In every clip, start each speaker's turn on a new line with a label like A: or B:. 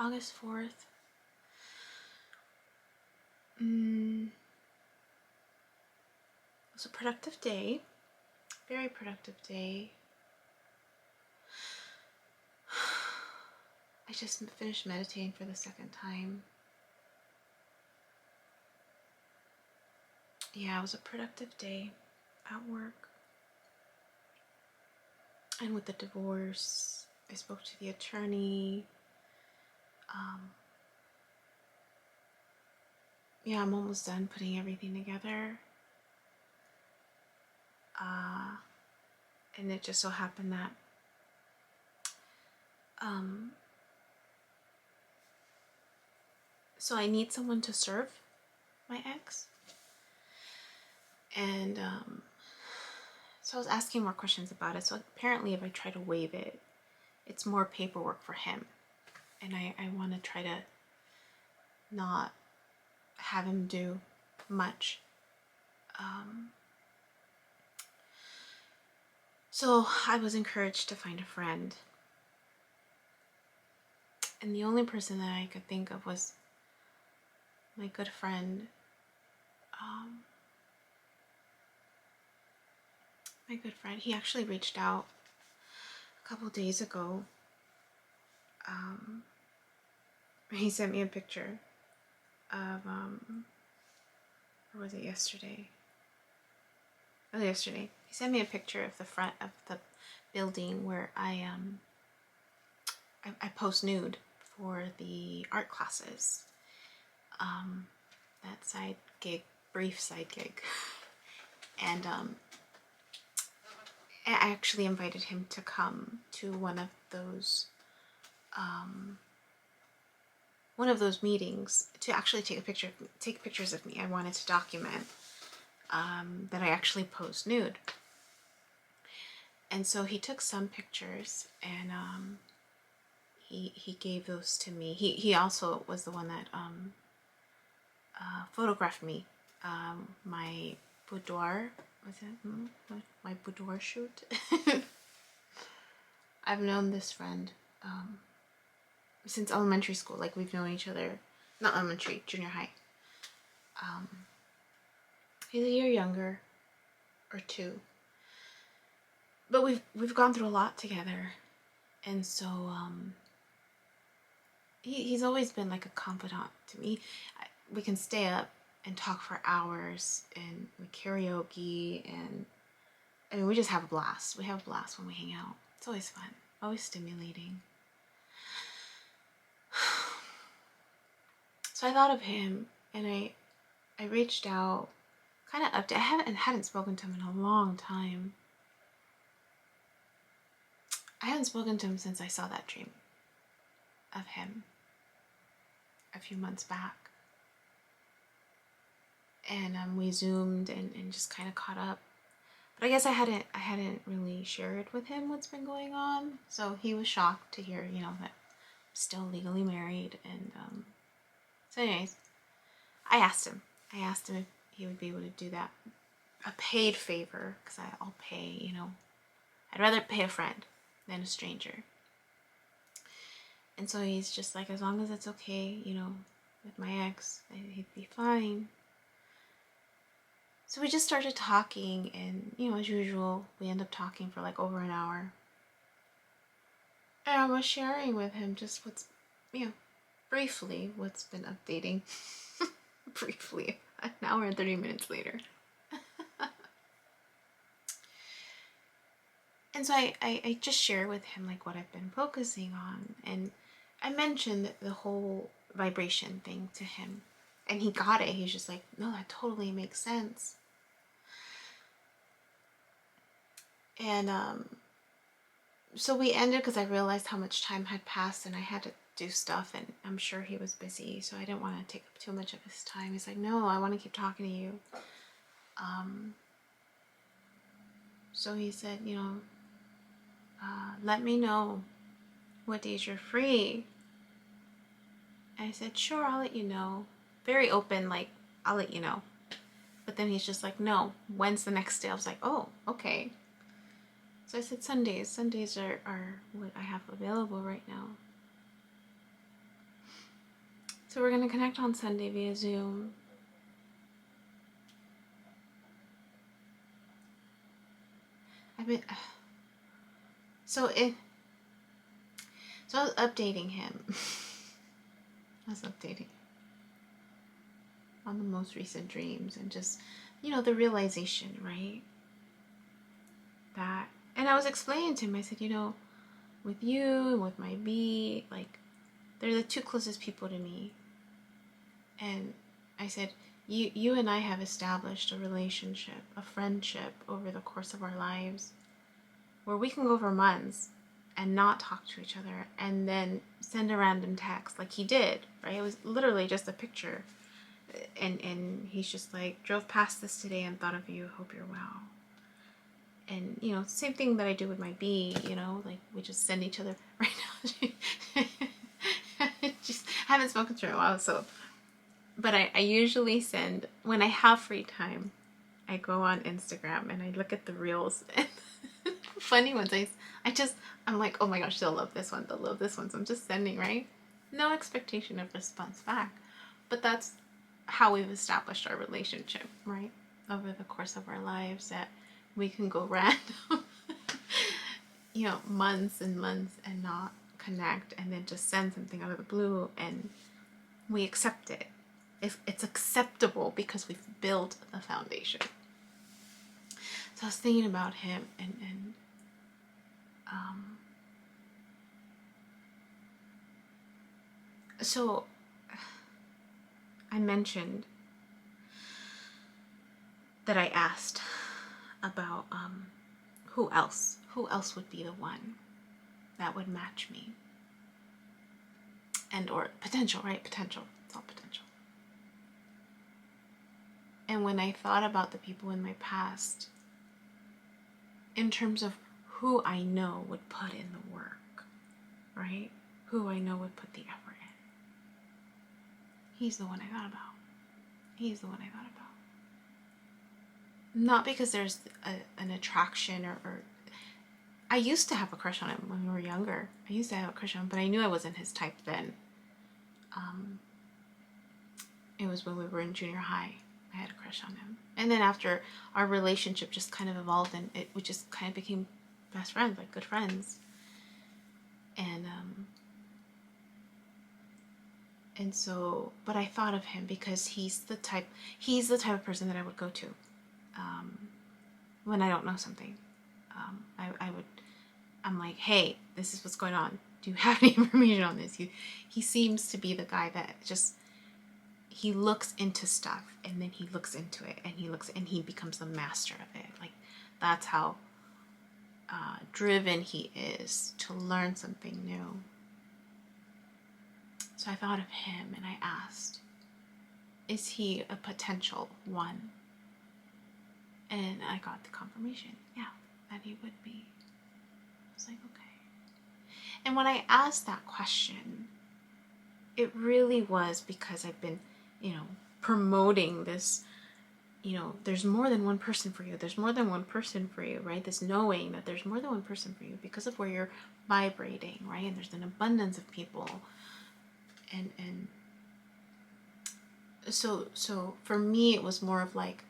A: August 4th. It was a productive day. Very productive day. I just finished meditating for the second time. Yeah, it was a productive day at work. And with the divorce, I spoke to the attorney. Yeah, I'm almost done putting everything together. And it just so happened that so I need someone to serve my ex. And so I was asking more questions about it. So apparently if I try to waive it, it's more paperwork for him. And I want to try to not have him do much. So I was encouraged to find a friend. And the only person that I could think of was my good friend. He actually reached out a couple days ago. He sent me a picture of, or was it yesterday? Oh, yesterday. He sent me a picture of the front of the building where I post nude for the art classes. That side gig, brief side gig. And I actually invited him to come to one of those meetings to actually take pictures of me. I wanted to document that I actually pose nude. And so he took some pictures and he gave those to me. He also was the one that photographed me. My boudoir, was it? My boudoir shoot. I've known this friend since elementary school. Like, we've known each other, not elementary, junior high. He's a year younger, or two. But we've gone through a lot together. And so he's always been like a confidant to me. We can stay up and talk for hours, and we karaoke, and I mean, we just have a blast. We have a blast when we hang out. It's always fun, always stimulating. So I thought of him, and I reached out, kind of I hadn't spoken to him in a long time. I hadn't spoken to him since I saw that dream of him a few months back. And we zoomed and just kind of caught up. But I guess I hadn't really shared with him what's been going on. So he was shocked to hear, that I'm still legally married. And so anyways, I asked him if he would be able to do that. A paid favor, because I'll pay, I'd rather pay a friend than a stranger. And so he's just like, as long as it's okay, with my ex, he'd be fine. So we just started talking, and, as usual, we end up talking for like over an hour. And I was sharing with him just what's, briefly, what's been updating. Briefly, an hour and 30 minutes later. And so I just share with him like what I've been focusing on. And I mentioned the whole vibration thing to him. And he got it. He's just like, no, that totally makes sense. And so we ended because I realized how much time had passed and I had to do stuff, and I'm sure he was busy, so I didn't want to take up too much of his time. He's like, no, I want to keep talking to you. So he said, let me know what days you're free. And I said, sure, I'll let you know. Very open, like, I'll let you know. But then he's just like, no, when's the next day? I was like, oh, okay. So I said Sundays. Sundays are what I have available right now. So we're going to connect on Sunday via Zoom. So I was updating him. I was updating on the most recent dreams and just, the realization, right? That, and I was explaining to him, I said, with you and with my bee, like, they're the two closest people to me. And I said, you and I have established a relationship, a friendship over the course of our lives where we can go for months and not talk to each other and then send a random text like he did, right? It was literally just a picture. And he's just like, drove past this today and thought of you, hope you're well. And, same thing that I do with my bee, like we just send each other right now. Just haven't spoken to her in a while, so. But I usually send, when I have free time, I go on Instagram and I look at the reels and funny ones. I'm like, oh my gosh, they'll love this one, they'll love this one. So I'm just sending, right? No expectation of response back. But that's how we've established our relationship, right? Over the course of our lives, that we can go random, months and months and not connect, and then just send something out of the blue and we accept it. If it's acceptable because we've built the foundation. So I was thinking about him and so I mentioned that I asked about who else would be the one that would match me, and or potential, right? Potential. It's all potential. And when I thought about the people in my past, in terms of who I know would put in the work, right? Who I know would put the effort in. He's the one I thought about. He's the one I thought about. Not because there's an attraction or I used to have a crush on him when we were younger. I used to have a crush on him, but I knew I wasn't his type then. It was when we were in junior high. I had a crush on him. And then after our relationship just kind of evolved and we just kind of became best friends, like good friends. And so, but I thought of him because he's the type of person that I would go to when I don't know something. I'm like, hey, this is what's going on. Do you have any information on this? He seems to be the guy that just, he looks into stuff and then he looks into it and he becomes the master of it. Like, that's how driven he is to learn something new. So I thought of him and I asked, is he a potential one? And I got the confirmation, yeah, that he would be. I was like, okay. And when I asked that question, it really was because I've been, promoting this, there's more than one person for you. There's more than one person for you, right? This knowing that there's more than one person for you because of where you're vibrating, right? And there's an abundance of people. And so for me, it was more of like,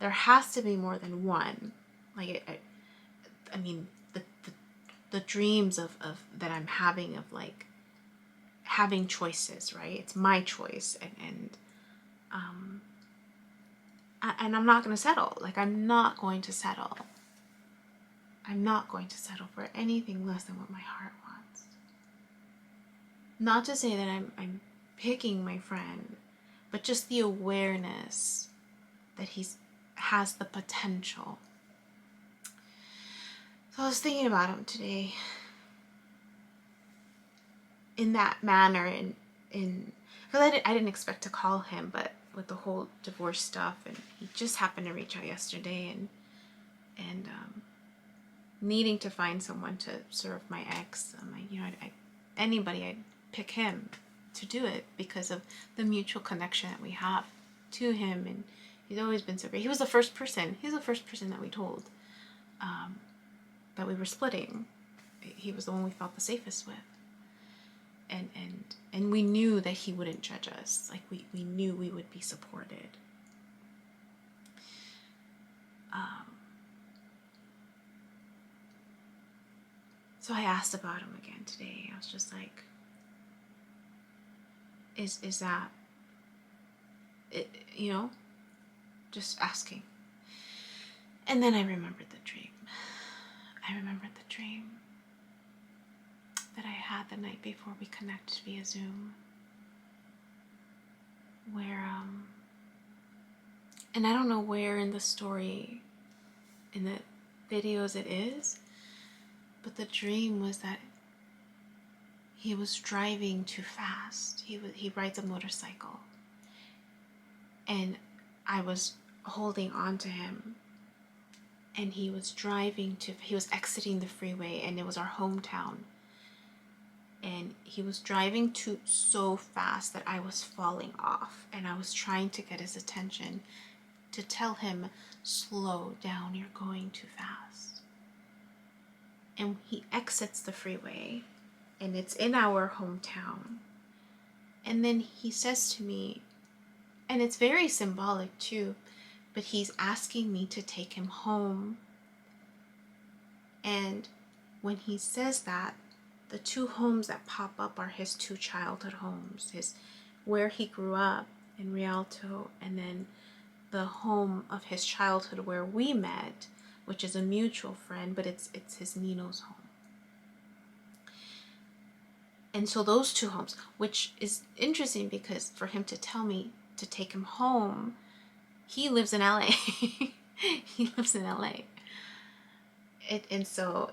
A: there has to be more than one. Like, I mean, the dreams of that I'm having of like having choices, right? It's my choice, and I'm not going to settle. Like, I'm not going to settle. I'm not going to settle for anything less than what my heart wants. Not to say that I'm picking my friend, but just the awareness that has the potential. So I was thinking about him today in that manner, because I didn't expect to call him, but with the whole divorce stuff, and he just happened to reach out yesterday, and needing to find someone to serve my ex. I'm like, anybody, I'd pick him to do it because of the mutual connection that we have to him, and he's always been so great. He was the first person that we told that we were splitting. He was the one we felt the safest with. And we knew that he wouldn't judge us. Like we knew we would be supported. So I asked about him again today. I was just like, is that it, you know, just asking. And then I remembered the dream. I remembered the dream that I had the night before we connected via Zoom, where and I don't know where in the story, in the videos it is, but the dream was that he was driving too fast. He rides a motorcycle, and I was holding on to him, and he was exiting the freeway, and it was our hometown, and he was driving so fast that I was falling off, and I was trying to get his attention to tell him, slow down, you're going too fast. And he exits the freeway, and it's in our hometown. And then he says to me, and it's very symbolic too, but he's asking me to take him home. And when he says that, the two homes that pop up are his two childhood homes, where he grew up in Rialto, and then the home of his childhood where we met, which is a mutual friend, but it's his Nino's home. And so those two homes, which is interesting because for him to tell me to take him home, he lives in LA. He lives in LA. And so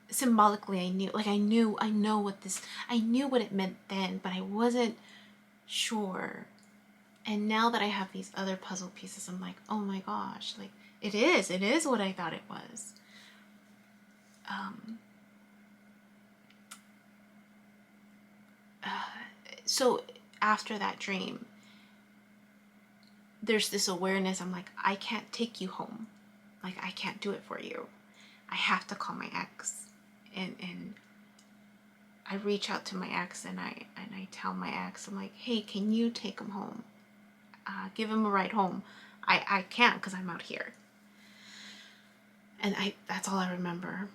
A: symbolically I knew what it meant then, but I wasn't sure. And now that I have these other puzzle pieces, I'm like, oh my gosh, like it is what I thought it was. So after that dream, there's this awareness. I'm like, I can't take you home. Like, I can't do it for you. I have to call my ex. And I reach out to my ex, and I tell my ex, I'm like, hey, can you take him home? Give him a ride home. I can't because I'm out here. And that's all I remember.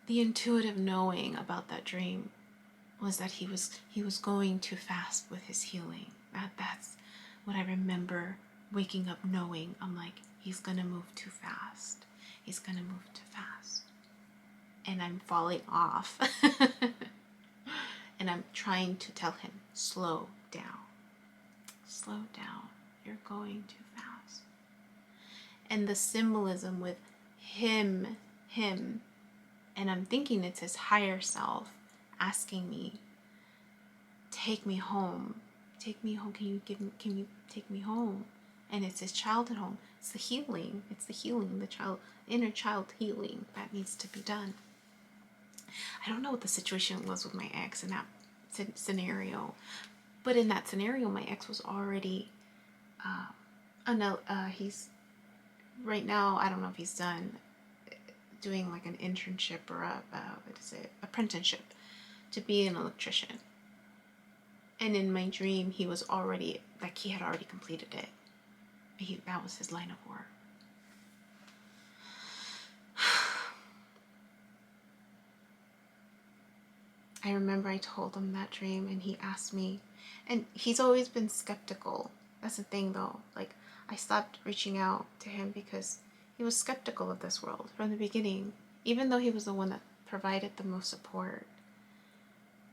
A: The intuitive knowing about that dream was that he was going too fast with his healing. That's what I remember waking up knowing. I'm like, he's gonna move too fast. He's gonna move too fast. And I'm falling off. And I'm trying to tell him, slow down. Slow down. You're going too fast. And the symbolism with him, and I'm thinking it's his higher self asking me, take me home. Take me home. Can you take me home? And it's his childhood home. It's the healing. It's the healing, inner child healing that needs to be done. I don't know what the situation was with my ex in that scenario, but in that scenario, my ex was already, he's right now. I don't know if he's done doing like an internship or apprenticeship to be an electrician. And in my dream, he was already, like, he had already completed it. That was his line of work. I remember I told him that dream, and he asked me, and he's always been skeptical. That's the thing, though. Like, I stopped reaching out to him because he was skeptical of this world from the beginning, even though he was the one that provided the most support.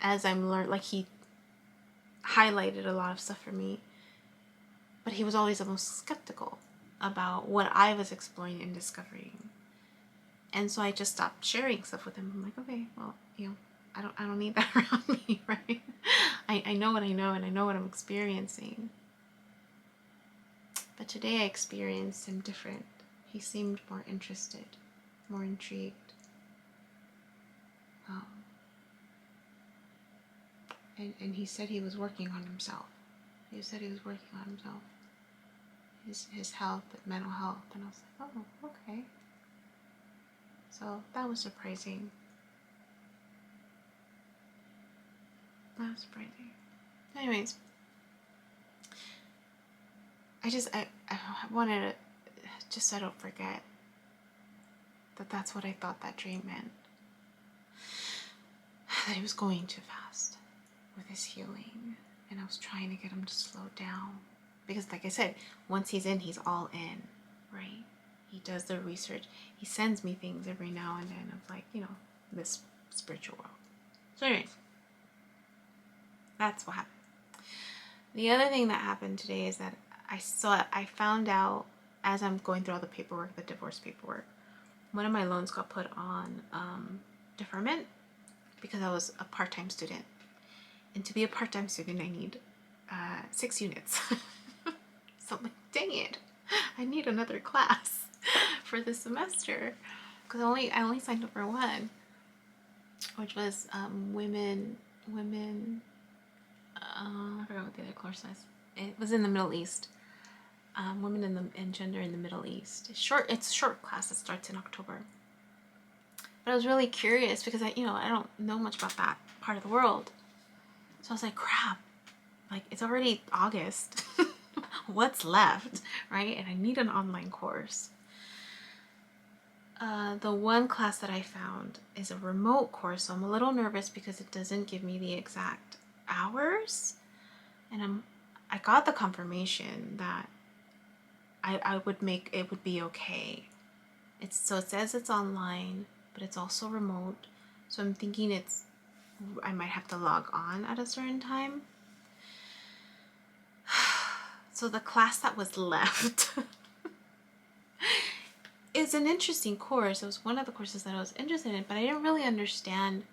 A: As I'm learned, like, he highlighted a lot of stuff for me, but he was always the most skeptical about what I was exploring and discovering. And so I just stopped sharing stuff with him. I'm like, okay, well, I don't need that around me, right? I know what I know, and I know what I'm experiencing. But today I experienced him different. He seemed more interested, more intrigued. And he said he was working on himself. He said he was working on himself. His health, mental health. And I was like, oh, okay. So that was surprising. That's surprising. Anyways, I wanted to, just so I don't forget, that's what I thought that dream meant. That he was going too fast with his healing, and I was trying to get him to slow down. Because like I said, once he's in, he's all in, right? He does the research. He sends me things every now and then of like, this spiritual world. So anyways, that's what happened. The other thing that happened today is that I found out as I'm going through all the paperwork, the divorce paperwork, one of my loans got put on deferment because I was a part-time student. And to be a part-time student, I need 6 units. So I'm like, dang it, I need another class for this semester. Because I only signed up for one, which was women, I forgot what the other course was. It was in the Middle East. Women and gender in the Middle East. It's a short class. It starts in October. But I was really curious because I don't know much about that part of the world. So I was like, crap, like it's already August. What's left, right? And I need an online course. The one class that I found is a remote course, so I'm a little nervous because it doesn't give me the exact hours. And I got the confirmation that it would be okay. So it says it's online, but it's also remote. So I'm thinking I might have to log on at a certain time. So the class that was left is an interesting course. It was one of the courses that I was interested in, but I didn't really understand.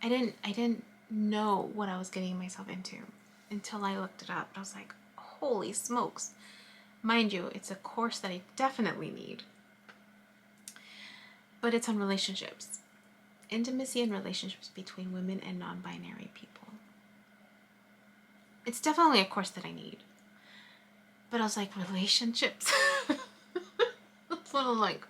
A: I didn't know what I was getting myself into until I looked it up. I was like, holy smokes. Mind you, it's a course that I definitely need. But it's on relationships. Intimacy and relationships between women and non-binary people. It's definitely a course that I need. But I was like, relationships? That's what I'm like.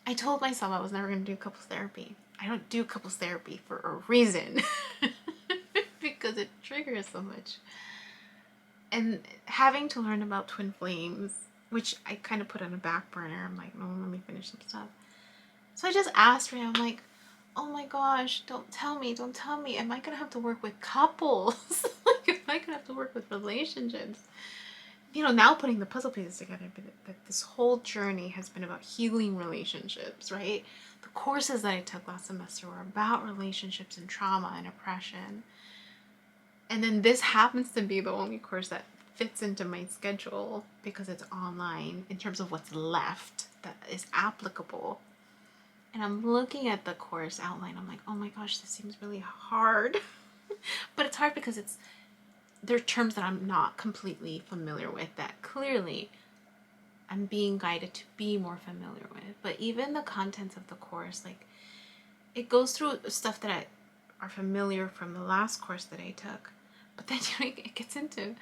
A: I told myself I was never going to do couples therapy. I don't do couples therapy for a reason. Because it triggers so much. And having to learn about twin flames, which I kind of put on a back burner. I'm like, no, let me finish some stuff. So I just asked her, I'm like, oh my gosh, don't tell me. Am I going to have to work with couples? Like, am I going to have to work with relationships? Now putting the puzzle pieces together, but that this whole journey has been about healing relationships, right? The courses that I took last semester were about relationships and trauma and oppression. And then this happens to be the only course that fits into my schedule because it's online in terms of what's left that is applicable. And I'm looking at the course outline. I'm like, oh my gosh, this seems really hard. But it's hard because there are terms that I'm not completely familiar with that clearly I'm being guided to be more familiar with. But even the contents of the course, like it goes through stuff that are familiar from the last course that I took. But then it gets into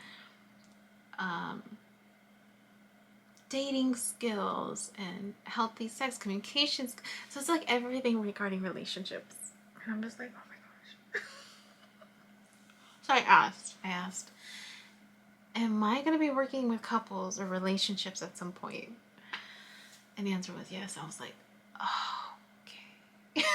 A: dating skills and healthy sex communications. So it's like everything regarding relationships. And I'm just like, oh my gosh. So I asked, am I going to be working with couples or relationships at some point? And the answer was yes. I was like, oh, okay.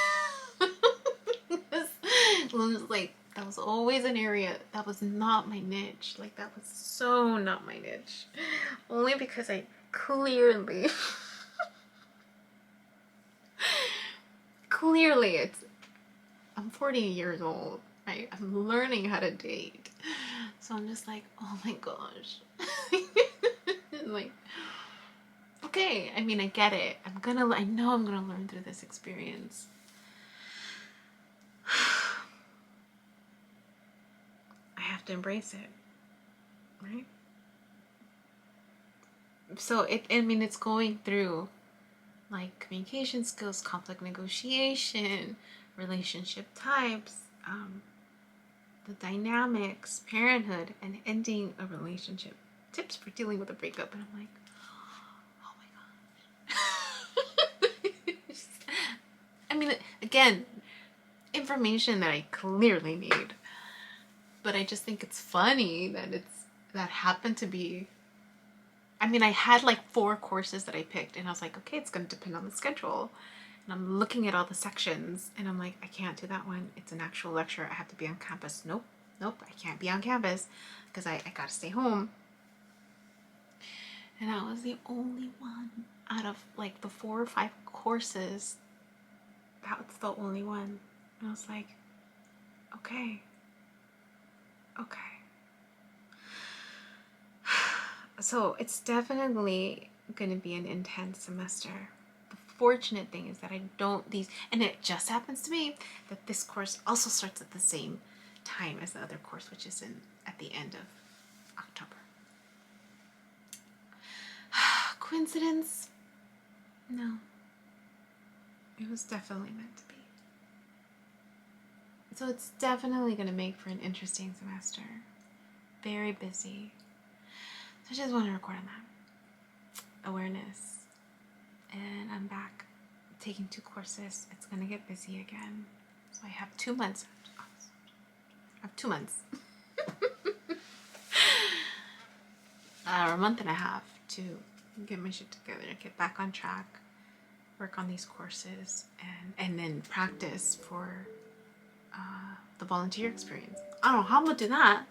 A: It was like, that was always an area that was not my niche. Like, that was so not my niche. Only because I clearly I'm 40 years old, right? I'm learning how to date. So I'm just like, oh my gosh. Like, okay, I mean, I get it. I know I'm gonna learn through this experience. I have to embrace it, right? So it's going through like communication skills, conflict negotiation, relationship types, the dynamics, parenthood, and ending a relationship. Tips for dealing with a breakup. And I'm like, oh my gosh. mean, again, information that I clearly need. But I just think it's funny that that happened to be. I mean, I had like 4 courses that I picked, and I was like, okay, it's going to depend on the schedule. And I'm looking at all the sections, and I'm like, I can't do that one. It's an actual lecture. I have to be on campus. Nope, I can't be on campus because I got to stay home. And I was the only one out of like the 4 or 5 courses. That was the only one. And I was like, okay. So it's definitely going to be an intense semester. The fortunate thing is that and it just happens to be that this course also starts at the same time as the other course, which is at the end of October. Coincidence? No. It was definitely meant to be. So it's definitely going to make for an interesting semester. Very busy. So I just want to record on that. Awareness. And I'm back taking 2 courses. It's going to get busy again. So I have 2 months. I have 2 months. Or a month and a half to get my shit together, get back on track, work on these courses, and then practice for the volunteer experience. I don't know how I'm gonna do that.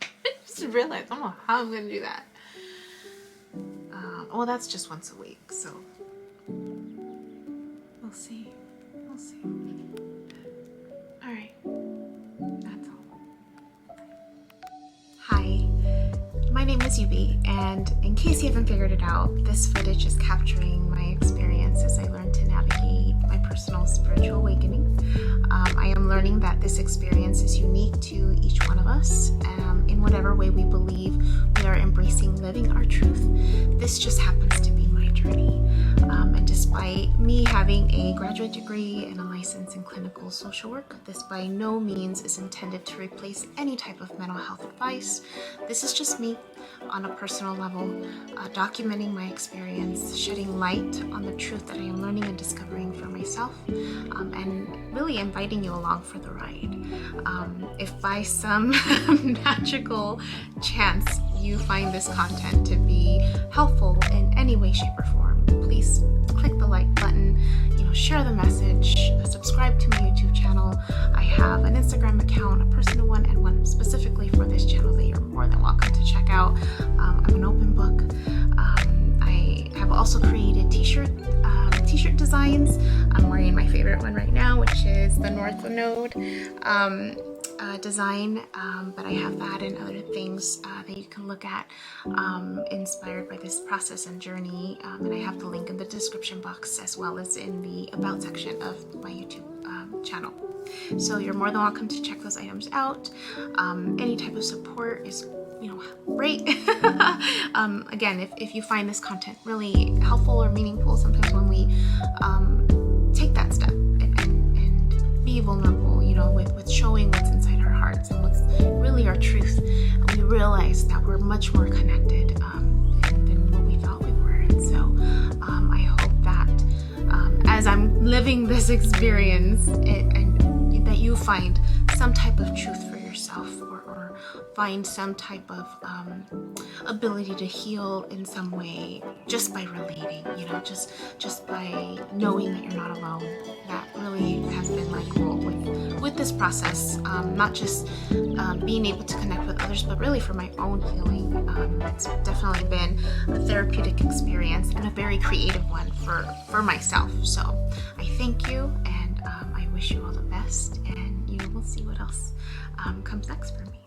A: I just realized I don't know how I'm gonna do that. Well, that's just once a week, so we'll see. All right, that's all. Hi, my name is Yubi, and in case you haven't figured it out, this footage is capturing my experience as I learned to navigate my personal spiritual awakening. I am learning that this experience is unique to each one of us. In whatever way we believe we are embracing living our truth, this just happens to be my journey. And despite me having a graduate degree and a license in clinical social work, this by no means is intended to replace any type of mental health advice. This is just me on a personal level, documenting my experience, shedding light on the truth that I am learning and discovering for myself, and really inviting you along for the ride. If by some magical chance you find this content to be helpful in any way, shape, or form, please click the like button, share the message, subscribe to my YouTube channel. I have an Instagram account, a personal one, and one specifically for this channel that you're more than welcome to check out. I'm an open book. I have also created t-shirt designs. I'm wearing my favorite one right now, which is the North Node design, but I have that and other things that you can look at inspired by this process and journey, and I have the link in the description box as well as in the about section of my YouTube channel. So you're more than welcome to check those items out. Any type of support is great. Again, if you find this content really helpful or meaningful, sometimes when we take that step and be vulnerable, with showing what's inside our hearts and what's really our truth, and we realize that we're much more connected than what we thought we were. And so I hope that as I'm living this experience, and that you find some type of truth for yourself, or find some type of ability to heal in some way just by relating, just by knowing that you're not alone. That really has been my goal with this process, not just being able to connect with others, but really for my own healing. It's definitely been a therapeutic experience and a very creative one for myself. So I thank you, and I wish you all the best, and you will see what else comes next for me.